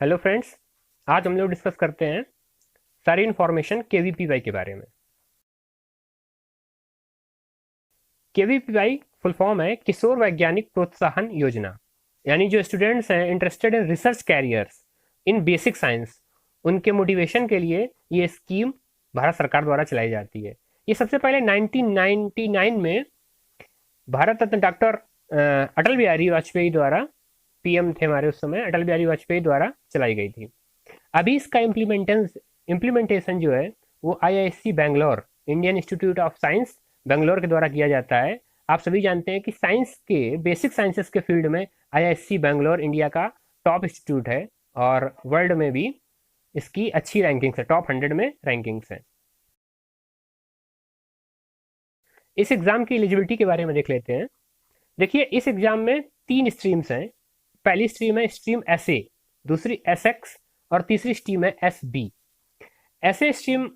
Hello friends. आज हम लोग डिस्कस करते हैं सारी इन्फॉर्मेशन केवीपीवाई के बारे में। केवीपीवाई फुल फॉर्म है किशोर वैज्ञानिक प्रोत्साहन योजना। यानी जो स्टूडेंट्स हैं interested in research carriers in basic science, उनके मोटिवेशन के लिए ये स्कीम भारत सरकार द्वारा चलाई जाती है। ये सबसे पहले 1999 में भारत रत्न डॉक्टर अटल बिहारी वाजपेयी द्वारा, पीएम थे हमारे उस समय, अटल बिहारी वाजपेयी द्वारा चलाई गई थी। अभी इसका इम्प्लीमेंटेशन जो है वो IISc Bangalore, Indian institute of science Bangalore के द्वारा किया जाता है। आप सभी जानते हैं कि साइंस के बेसिक साइंसेस के फील्ड में आईआईएससी बैंगलोर इंडिया का टॉप इंस्टीट्यूट है और वर्ल्ड में भी इसकी अच्छी रैंकिंग्स है, टॉप 100 में रैंकिंग्स है। इस एग्जाम की एलिजिबिलिटी के बारे में देख लेते हैं। देखिए, इस एग्जाम में 3 स्ट्रीम्स हैं। पहली स्ट्रीम है स्ट्रीम एस ए, दूसरी एस एक्स और तीसरी स्ट्रीम है एस बी। ऐसे स्ट्रीम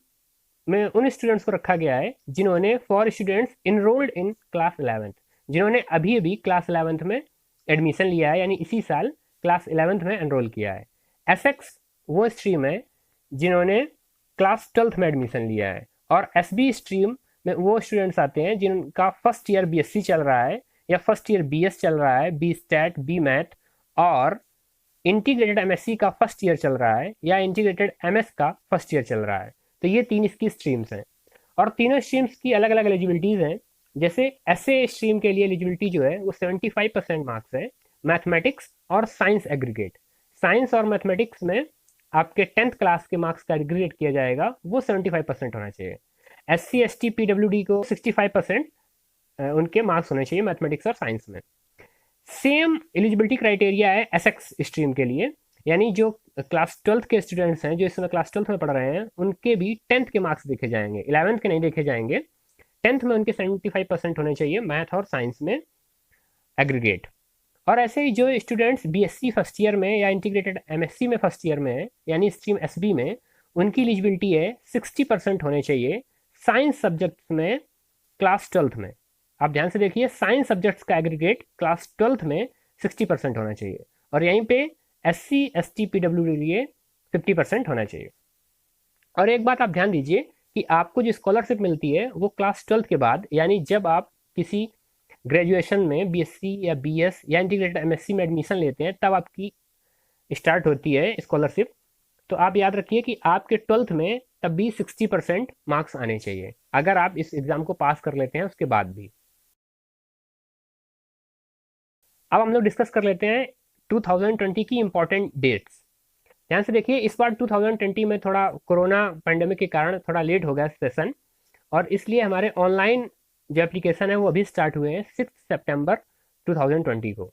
में उन स्टूडेंट्स को रखा गया है जिन्होंने for students enrolled in class 11th, जिन्होंने अभी अभी क्लास 11th में एडमिशन लिया है, यानी इसी साल क्लास 11th में एनरोल किया है। एस एक्स वो स्ट्रीम है जिन्होंने क्लास 12th में एडमिशन लिया है। और एस बी स्ट्रीम में वो स्टूडेंट्स आते हैं जिनका फर्स्ट ईयर बीएससी चल रहा है या फर्स्ट ईयर बीएस चल रहा है, बी स्टैट, बी मैथ, और इंटीग्रेटेड एमएससी का फर्स्ट ईयर चल रहा है या इंटीग्रेटेड एमएस का फर्स्ट ईयर चल रहा है। तो ये 3 इसकी स्ट्रीम्स हैं और तीनों स्ट्रीम्स की अलग अलग एलिजिबिलिटीज़ हैं। जैसे एसए स्ट्रीम के लिए एलिजिबिलिटी जो है वो 75% मार्क्स है, मैथमेटिक्स और साइंस एग्रीगेट। साइंस और मैथमेटिक्स में आपके 10th क्लास के मार्क्स का एग्रीगेट किया जाएगा, वो 75% होना चाहिए। SC ST PWD को 65% उनके मार्क्स होने चाहिए मैथमेटिक्स और साइंस में। सेम एलिजिबिलिटी क्राइटेरिया है एसएक्स स्ट्रीम के लिए, यानी जो क्लास 12th के स्टूडेंट्स हैं, जो इस समय क्लास 12th में पढ़ रहे हैं, उनके भी 10th के मार्क्स देखे जाएंगे, 11th के नहीं देखे जाएंगे। 10th में उनके 75% होने चाहिए मैथ और साइंस में एग्रीगेट। और ऐसे ही जो स्टूडेंट्स बीएससी फर्स्ट ईयर में या इंटीग्रेटेड एमएससी में फर्स्ट ईयर में है, यानी स्ट्रीम एसबी में, उनकी एलिजिबिलिटी है 60% होने चाहिए साइंस सब्जेक्ट्स में क्लास 12th में। आप ध्यान से देखिए, साइंस सब्जेक्ट्स का एग्रीगेट क्लास 12th में 60% होना चाहिए और यहीं पे SC ST PW के लिए 50% होना चाहिए। और एक बात आप ध्यान दीजिए कि आपको जो स्कॉलरशिप मिलती है वो क्लास 12th के बाद, यानी जब आप किसी ग्रेजुएशन में बीएससी या बीएस या इंटीग्रेटेड एमएससी में एडमिशन लेते हैं, तब आपकी स्टार्ट होती है स्कॉलरशिप। तो आप याद रखिए कि आपके 12th में तब भी 60% मार्क्स आने चाहिए, अगर आप इस एग्जाम को पास कर लेते हैं उसके बाद भी। अब हम लोग डिस्कस कर लेते हैं 2020 की इंपॉर्टेंट डेट्स। ध्यान से देखिए, इस बार 2020 में थोड़ा कोरोना पैंडेमिक के कारण थोड़ा लेट हो गया सेशन, और इसलिए हमारे ऑनलाइन जो एप्लीकेशन है वो अभी स्टार्ट हुए हैं 6 सितंबर 2020 को।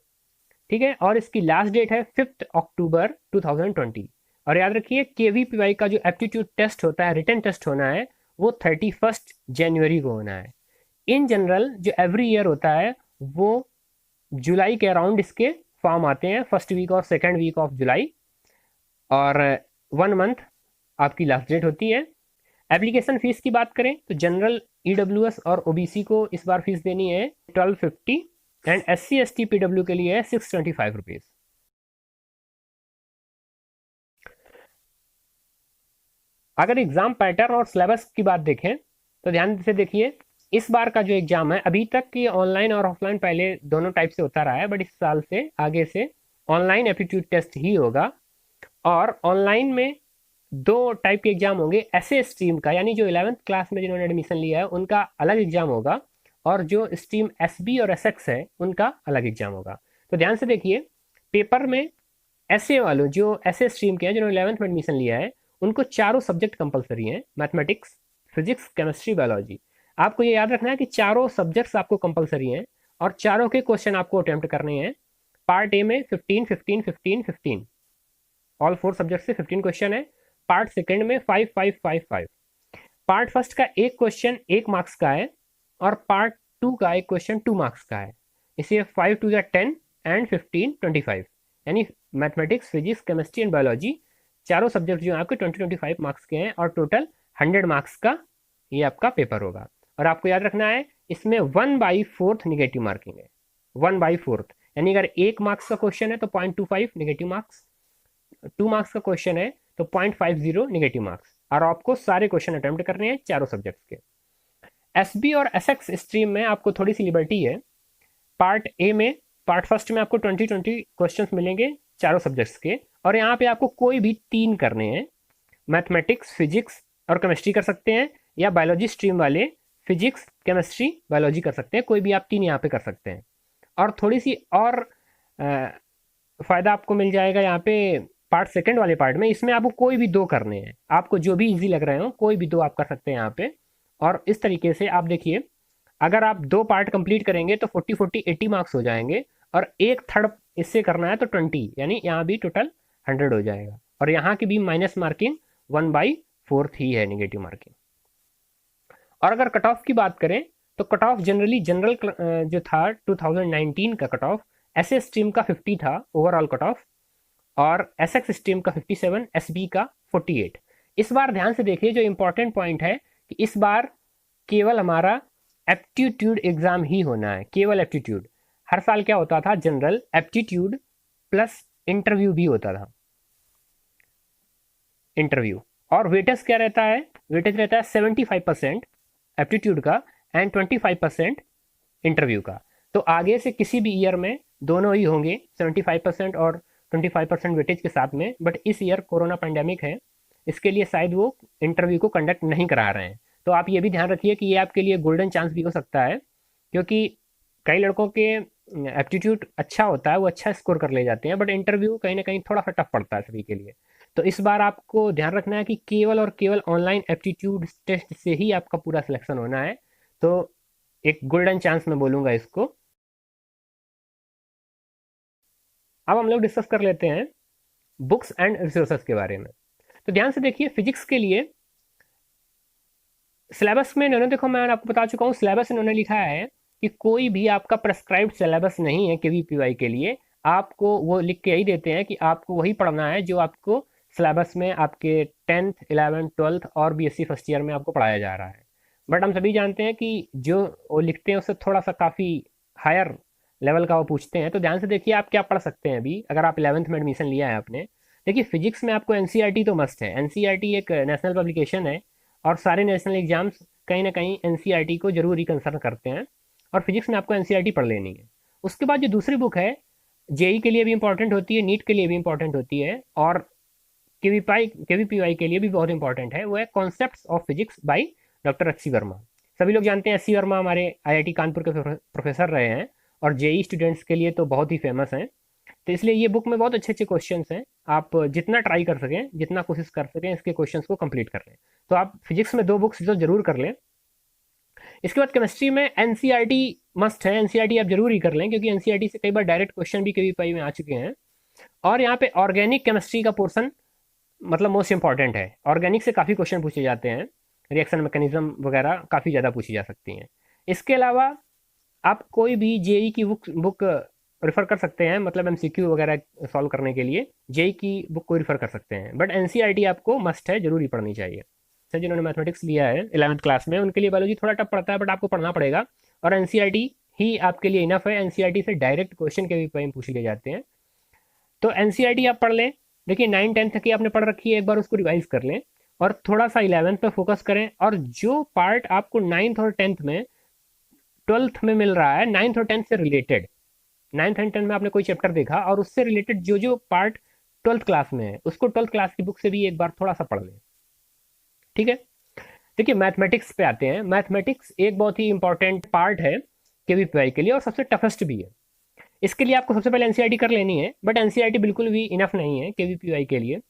ठीक है, और इसकी लास्ट डेट है 5 अक्टूबर 2020। और याद रखिए, केवीपीवाई का जो एप्टीट्यूड टेस्ट होता है, रिटन टेस्ट होना है, वो 31 जनवरी को होना है। इन जनरल जो एवरी ईयर होता है वो जुलाई के अराउंड इसके फॉर्म आते हैं, फर्स्ट वीक और सेकेंड वीक ऑफ जुलाई, और 1 मंथ आपकी लास्ट डेट होती है। एप्लीकेशन फीस की बात करें तो जनरल, ईडब्ल्यूएस और ओबीसी को इस बार फीस देनी है 1250 एंड SC ST PW के लिए है 625 रुपीज़। अगर एग्जाम पैटर्न और सिलेबस की बात देखें तो ध्यान से देखिए, इस बार का जो एग्जाम है, अभी तक की ऑनलाइन और ऑफलाइन पहले दोनों टाइप से होता रहा है, बट इस साल से आगे से ऑनलाइन एप्टीट्यूड टेस्ट ही होगा। और ऑनलाइन में 2 टाइप के एग्जाम होंगे। ऐसे स्ट्रीम का, यानी जो 11th क्लास में जिन्होंने एडमिशन लिया है उनका अलग एग्जाम होगा, और जो स्ट्रीम SB और SX है उनका अलग एग्जाम होगा। तो ध्यान से देखिए, पेपर में ऐसे वालों जो ऐसे स्ट्रीम के हैं जिन्होंने 11th में एडमिशन लिया है, उनको चारों सब्जेक्ट कंपलसरी हैं, मैथमेटिक्स, फिजिक्स, केमिस्ट्री, बायोलॉजी। आपको ये याद रखना है कि चारों सब्जेक्ट्स आपको कंपलसरी हैं और चारों के क्वेश्चन आपको अटेम्प्ट करने हैं। पार्ट ए में 15 15 15 15, ऑल 4 सब्जेक्ट से 15 क्वेश्चन है। पार्ट सेकंड में 5 5 5 5। पार्ट फर्स्ट का एक क्वेश्चन 1 मार्क्स का है और पार्ट 2 का एक क्वेश्चन 2 मार्क्स का है। इसलिए 5 2 10 एंड 15 25, यानी mathematics, physics, chemistry and biology चारों सब्जेक्ट जो आपके 20-25 मार्क्स के हैं और टोटल 100 मार्क्स का ये आपका पेपर होगा। और आपको याद रखना है, इसमें 1/4 निगेटिव मार्किंग है। 1/4 यानी अगर 1 मार्क्स का क्वेश्चन है तो 0.25 निगेटिव मार्क्स, 2 मार्क्स का क्वेश्चन है तो 0.50 नेगेटिव मार्क्स, और आपको सारे क्वेश्चन अटेम्प्ट करने हैं चारों सब्जेक्ट्स के। एसबी और एसएक्स स्ट्रीम में आपको थोड़ी सी लिबर्टी है। पार्ट ए में, पार्ट फर्स्ट में आपको 20 क्वेश्चंस मिलेंगे चारों सब्जेक्ट्स के, और यहाँ पे आपको कोई भी 3 करने हैं। मैथमेटिक्स, फिजिक्स और केमिस्ट्री कर सकते हैं, या बायोलॉजी स्ट्रीम वाले फिजिक्स, केमिस्ट्री, बायोलॉजी कर सकते हैं। कोई भी आप 3 यहाँ पे कर सकते हैं। और थोड़ी सी और फ़ायदा आपको मिल जाएगा यहाँ पे पार्ट सेकंड वाले पार्ट में। इसमें आपको कोई भी 2 करने हैं, आपको जो भी इजी लग रहे हो कोई भी 2 आप कर सकते हैं यहाँ पे। और इस तरीके से आप देखिए, अगर आप 2 पार्ट कंप्लीट करेंगे तो 40-40-80 मार्क्स हो जाएंगे, और एक थर्ड इससे करना है तो 20, यानी यहाँ भी टोटल 100 हो जाएगा। और यहाँ की भी माइनस मार्किंग 1/4 ही है, नेगेटिव मार्किंग। और अगर कट ऑफ की बात करें तो कट ऑफ जनरली जनरल जो था 2019 का कट ऑफ, एसए स्ट्रीम का 50 था ओवरऑल कट ऑफ, और एसएक्स स्ट्रीम का 57, एसबी का 48। इस बार ध्यान से देखिए, जो इंपॉर्टेंट पॉइंट है कि इस बार केवल हमारा एप्टीट्यूड एग्जाम ही होना है, केवल एप्टीट्यूड। हर साल क्या होता था, जनरल, एप्टीट्यूड प्लस इंटरव्यू भी होता था, इंटरव्यू। और वेटेज क्या रहता है, वेटेज रहता है 75% एप्टीट्यूड का एंड 25% इंटरव्यू का। तो आगे से किसी भी ईयर में दोनों ही होंगे, 75% और 25% वेटेज के साथ में। बट इस ईयर कोरोना पैंडेमिक है, इसके लिए शायद वो इंटरव्यू को कंडक्ट नहीं करा रहे हैं। तो आप ये भी ध्यान रखिए कि ये आपके लिए गोल्डन चांस भी हो सकता है, क्योंकि कई लड़कों के एप्टीट्यूड अच्छा होता है, वो अच्छा स्कोर कर ले जाते हैं, बट इंटरव्यू कहीं ना कहीं थोड़ा सा टफ पड़ता है सभी के लिए। तो इस बार आपको ध्यान रखना है कि केवल और केवल ऑनलाइन एप्टीट्यूड टेस्ट से ही आपका पूरा सिलेक्शन होना है। तो एक गोल्डन चांस मैं बोलूँगा इसको। अब हम लोग डिस्कस कर लेते हैं बुक्स एंड रिसोर्सेज के बारे में। तो ध्यान से देखिए, फिजिक्स के लिए सिलेबस में इन्होंने, देखो मैं आपको बता चुका हूँ, सिलेबस इन्होंने लिखा है कि कोई भी आपका प्रेस्क्राइब्ड सिलेबस नहीं है केवीपीवाई के लिए। आपको वो लिख के यही देते हैं कि आपको वही पढ़ना है जो आपको सिलेबस में आपके 10th 11th 12th और बीएससी फर्स्ट ईयर में आपको पढ़ाया जा रहा है। बट हम सभी जानते हैं कि जो वो लिखते हैं उससे थोड़ा सा काफ़ी हायर लेवल का वो पूछते हैं। तो ध्यान से देखिए आप क्या पढ़ सकते हैं अभी, अगर आप 11th में एडमिशन लिया है आपने। देखिए, फिजिक्स में आपको एनसीईआरटी तो मस्ट है। एनसीईआरटी एक नेशनल पब्लिकेशन है, और सारे नेशनल एग्जाम्स कहीं ना कहीं एनसीईआरटी को जरूर रिकंसर्न करते हैं, और फिजिक्स में आपको एनसीईआरटी पढ़ लेनी है। उसके बाद जो दूसरी बुक है, जेई के लिए भी इंपॉर्टेंट होती है, नीट के लिए भी इंपॉर्टेंट होती है, और केवीपीवाई के लिए भी बहुत इंपॉर्टेंट है, वो है concepts of physics by doctor H C Verma. सभी लोग जानते हैं एच सी वर्मा हमारे आईआईटी कानपुर के प्रोफेसर रहे हैं, और जेई स्टूडेंट्स के लिए तो बहुत ही फेमस हैं। तो इसलिए ये बुक में बहुत अच्छे अच्छे क्वेश्चंस हैं। आप जितना ट्राई कर सकें, जितना कोशिश कर सकें, इसके क्वेश्चंस को कंप्लीट कर लें। तो आप फिजिक्स में 2 बुक्स तो जरूर कर लें। इसके बाद केमिस्ट्री में एनसीईआरटी मस्ट है, एनसीईआरटी आप जरूर ही कर लें, क्योंकि एनसीईआरटी से कई बार डायरेक्ट क्वेश्चन भी केवीपीआई में आ चुके हैं। और यहाँ पे ऑर्गेनिक केमिस्ट्री का पोर्सन मतलब मोस्ट इंपॉर्टेंट है। ऑर्गेनिक से काफ़ी क्वेश्चन पूछे जाते हैं, रिएक्शन मैकेनिज्म वगैरह काफ़ी ज़्यादा पूछी जा सकती हैं। इसके अलावा आप कोई भी जेई की बुक रेफर कर सकते हैं, मतलब एमसीक्यू वगैरह सॉल्व करने के लिए जेई की बुक को रेफर कर सकते हैं। बट एनसीईआरटी आपको मस्ट है, जरूरी पढ़नी चाहिए। सर जिन्होंने मैथमेटिक्स लिया है 11th क्लास में, उनके लिए बायोलॉजी थोड़ा टफ पड़ता है, बट आपको पढ़ना पड़ेगा, और एनसीईआरटी ही आपके लिए इनफ है। एनसीईआरटी से डायरेक्ट क्वेश्चन के भी पूछ लिए जाते हैं। तो एनसीईआरटी आप पढ़ लें। देखिए 9-10 की आपने पढ़ रखी है, एक बार उसको रिवाइज कर लें, और थोड़ा सा 11th पे फोकस करें। और जो पार्ट आपको 9th और 10th में 12th में मिल रहा है, 9th और 10th से रिलेटेड, 9th एंड 10th में आपने कोई चैप्टर देखा और उससे रिलेटेड जो जो पार्ट 12th क्लास में है, उसको 12th क्लास की बुक से भी एक बार थोड़ा सा पढ़ लें, ठीक है। देखिए मैथमेटिक्स पे आते हैं। मैथमेटिक्स एक बहुत ही इंपॉर्टेंट पार्ट है केवीपीआई के लिए, और सबसे टफेस्ट भी है। इसके लिए आपको सबसे पहले एनसीईआरटी कर लेनी है, बट एनसीईआरटी बिल्कुल भी इनफ नहीं है केवीपीआई के लिए।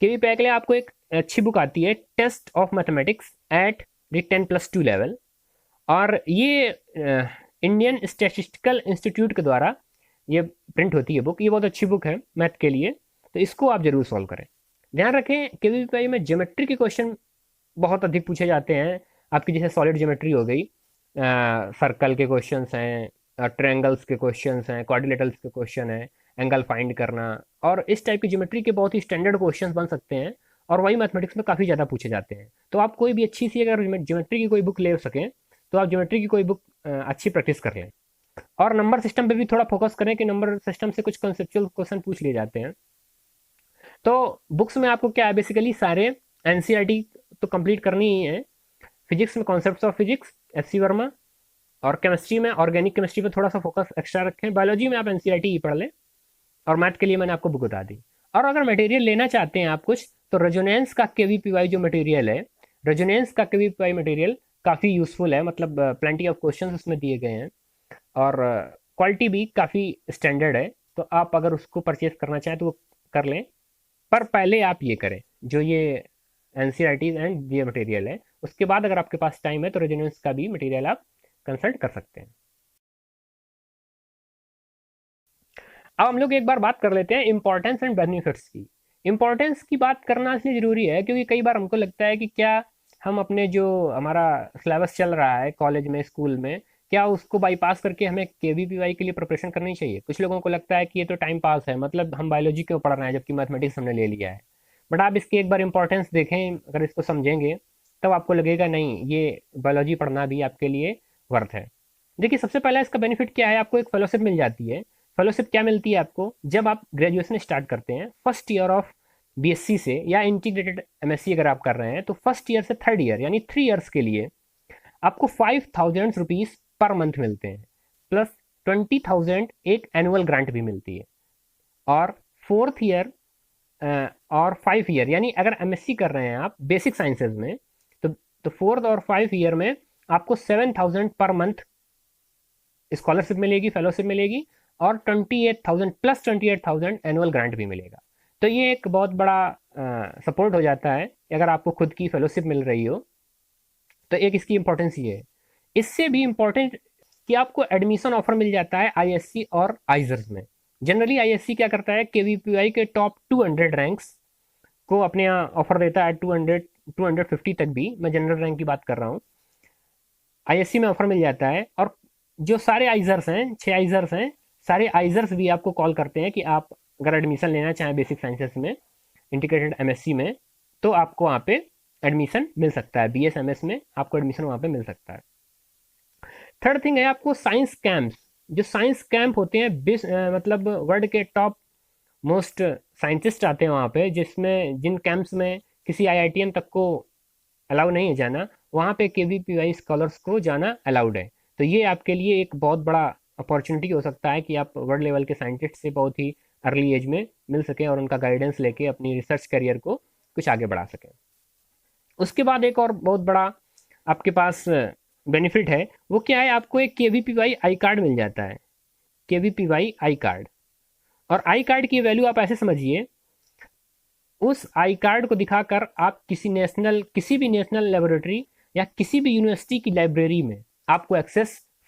केवीपीआई के लिए आपको एक अच्छी बुक आती है, test of mathematics at the 10+2 level, और ये इंडियन स्टैटिस्टिकल इंस्टीट्यूट के द्वारा ये प्रिंट होती है बुक। ये बहुत अच्छी बुक है मैथ के लिए, तो इसको आप जरूर सॉल्व करें। ध्यान रखें केवीपीआई में ज्योमेट्री के क्वेश्चन बहुत अधिक पूछे जाते हैं। आपकी जैसे सॉलिड ज्योमेट्री हो गई, सर्कल के क्वेश्चंस हैं, ट्रायंगल्स के क्वेश्चंस हैं, क्वाड्रिलेटरल्स के क्वेश्चन हैं, एंगल फाइंड करना, और इस टाइप की ज्योमेट्री के बहुत ही स्टैंडर्ड क्वेश्चंस बन सकते हैं, और वही मैथमेटिक्स में काफ़ी ज़्यादा पूछे जाते हैं। तो आप कोई भी अच्छी सी अगर ज्योमेट्री की कोई बुक ले सकें, तो आप ज्योमेट्री की कोई बुक अच्छी प्रैक्टिस कर लें। और नंबर सिस्टम पे भी थोड़ा फोकस करें कि नंबर सिस्टम से कुछ कंसेप्चुअल क्वेश्चन पूछ लिए जाते हैं। तो बुक्स में आपको क्या है, बेसिकली सारे एनसीईआरटी तो कंप्लीट करनी ही है। फिजिक्स में concepts of physics, S C Verma, और केमिस्ट्री में ऑर्गेनिक केमिस्ट्री पे थोड़ा सा फोकस एक्स्ट्रा रखें। बायोलॉजी में आप एनसीईआरटी ही पढ़ लें, और मैथ के लिए मैंने आपको बुक बता दी। और अगर मटेरियल लेना चाहते हैं आप कुछ, तो रेजोनेंस का केवीपीवाई जो मटेरियल है, रेजोनेंस का केवीपीवाई मटेरियल काफ़ी यूजफुल है, मतलब प्लेंटी ऑफ क्वेश्चन उसमें दिए गए हैं, और क्वालिटी भी काफ़ी स्टैंडर्ड है। तो आप अगर उसको परचेज करना चाहें तो वो कर लें, पर पहले आप ये करें जो ये NCERTs and ये मटेरियल है। उसके बाद अगर आपके पास टाइम है तो रेजोनेंस का भी मटेरियल आप कंसल्ट कर सकते हैं। अब हम लोग एक बार बात कर लेते हैं इंपॉर्टेंस एंड बेनिफिट्स की। इंपॉर्टेंस की बात करना इसलिए ज़रूरी है क्योंकि कई बार हमको लगता है कि क्या हम अपने जो हमारा सिलेबस चल रहा है कॉलेज में, स्कूल में, क्या उसको बाईपास करके हमें केवीपीवाई के लिए प्रिपरेशन करनी चाहिए। कुछ लोगों को लगता है कि ये तो टाइम पास है, मतलब हम बायोलॉजी क्यों पढ़ रहे हैं जबकि मैथमेटिक्स हमने ले लिया है। बट आप इसकी एक बार इंपॉर्टेंस देखें, अगर इसको समझेंगे तब आपको लगेगा नहीं, ये बायोलॉजी पढ़ना भी आपके लिए वर्थ है। देखिए, सबसे पहला इसका बेनिफिट क्या है, आपको एक फेलोशिप मिल जाती है। फेलोशिप क्या मिलती है आपको, जब आप ग्रेजुएशन स्टार्ट करते हैं फर्स्ट ईयर ऑफ बीएससी से, या इंटीग्रेटेड एमएससी अगर आप कर रहे हैं, तो फर्स्ट ईयर से थर्ड ईयर यानी 3 ईयर्स के लिए आपको 5000 रुपीज पर मंथ मिलते हैं, प्लस 20,000 एक एनुअल ग्रांट भी मिलती है। और फोर्थ ईयर और 5 ईयर, यानी अगर एमएससी कर रहे हैं आप बेसिक साइंसेज में, तो फोर्थ और 5 ईयर में आपको 7,000 पर मंथ स्कॉलरशिप मिलेगी, फेलोशिप मिलेगी, और 28,000 प्लस 28,000 एनुअल ग्रांट भी मिलेगा। तो ये एक बहुत बड़ा सपोर्ट हो जाता है अगर आपको खुद की फेलोशिप मिल रही हो। तो एक इसकी इंपॉर्टेंस ये है। इससे भी इम्पोर्टेंट कि आपको एडमिशन ऑफर मिल जाता है आईएससी और आइजर्स में। जनरली आईएससी क्या करता है, केवीपीआई के टॉप 200 रैंक्स को अपने यहाँ ऑफर देता है, 200 250 तक भी, मैं जनरल रैंक की बात कर रहा हूँ। आईएससी में ऑफर मिल जाता है, और जो सारे आइजर्स हैं, 6 आइजर्स हैं, सारे आइजर्स भी आपको कॉल करते हैं कि आप अगर एडमिशन लेना चाहें बेसिक साइंसेस में, इंटीग्रेटेड एमएससी में, तो आपको वहाँ पे एडमिशन मिल सकता है। बीएसएमएस में आपको एडमिशन वहाँ पे मिल सकता है। थर्ड थिंग है आपको साइंस कैंप्स। जो साइंस कैंप होते हैं, मतलब वर्ल्ड के टॉप मोस्ट साइंटिस्ट आते हैं वहाँ पे, जिसमें जिन कैंप्स में किसी आईआईटीएन तक को अलाउ नहीं है जाना, वहाँ पे केवीपीआई स्कॉलर्स को जाना अलाउड है। तो ये आपके लिए एक बहुत बड़ा अपॉर्चुनिटी हो सकता है कि आप वर्ल्ड लेवल के साइंटिस्ट से बहुत ही अर्ली एज में मिल सकें और उनका गाइडेंस लेके अपनी रिसर्च करियर को कुछ आगे बढ़ा सकें। उसके बाद एक और बहुत बड़ा आपके पास बेनिफिट है, वो क्या है, आपको एक केवीपीवाई आई कार्ड मिल जाता है। केवीपीवाई आई कार्ड, और आई कार्ड की वैल्यू आप ऐसे समझिए, उस आई कार्ड को दिखाकर आप किसी भी नेशनल लेबोरेटरी या किसी भी यूनिवर्सिटी की लाइब्रेरी में आपको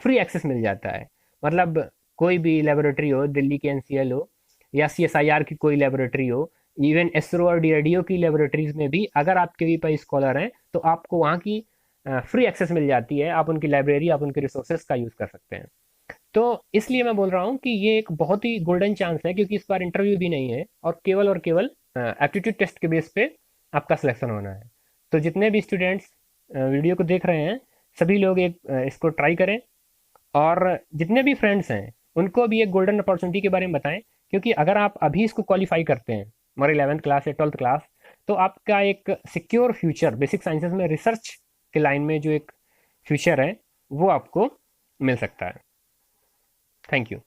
फ्री एक्सेस मिल जाता है। मतलब कोई भी लेबोरेटरी हो, दिल्ली के एनसीएल हो, या सीएसआईआर की कोई लेबोरेटरी हो, इवन एसरो और डीआरडीओ की लेबोरेटरीज में भी अगर आप केवीपीआई स्कॉलर हैं तो आपको वहाँ की फ्री एक्सेस मिल जाती है। आप उनकी लाइब्रेरी, आप उनके रिसोर्सेज का यूज़ कर सकते हैं। तो इसलिए मैं बोल रहा हूँ कि ये एक बहुत ही गोल्डन चांस है, क्योंकि इस बार इंटरव्यू भी नहीं है और केवल एप्टीट्यूड टेस्ट के बेस पे आपका सिलेक्शन होना है। तो जितने भी स्टूडेंट्स वीडियो को देख रहे हैं, सभी लोग इसको ट्राई करें, और जितने भी फ्रेंड्स हैं उनको भी एक गोल्डन अपॉर्चुनिटी के बारे में बताएं। क्योंकि अगर आप अभी इसको क्वालिफाई करते हैं, हमारे 11th क्लास या 12th क्लास, तो आपका एक सिक्योर फ्यूचर बेसिक साइंसेज में रिसर्च के लाइन में जो एक फ्यूचर है वो आपको मिल सकता है। Thank you.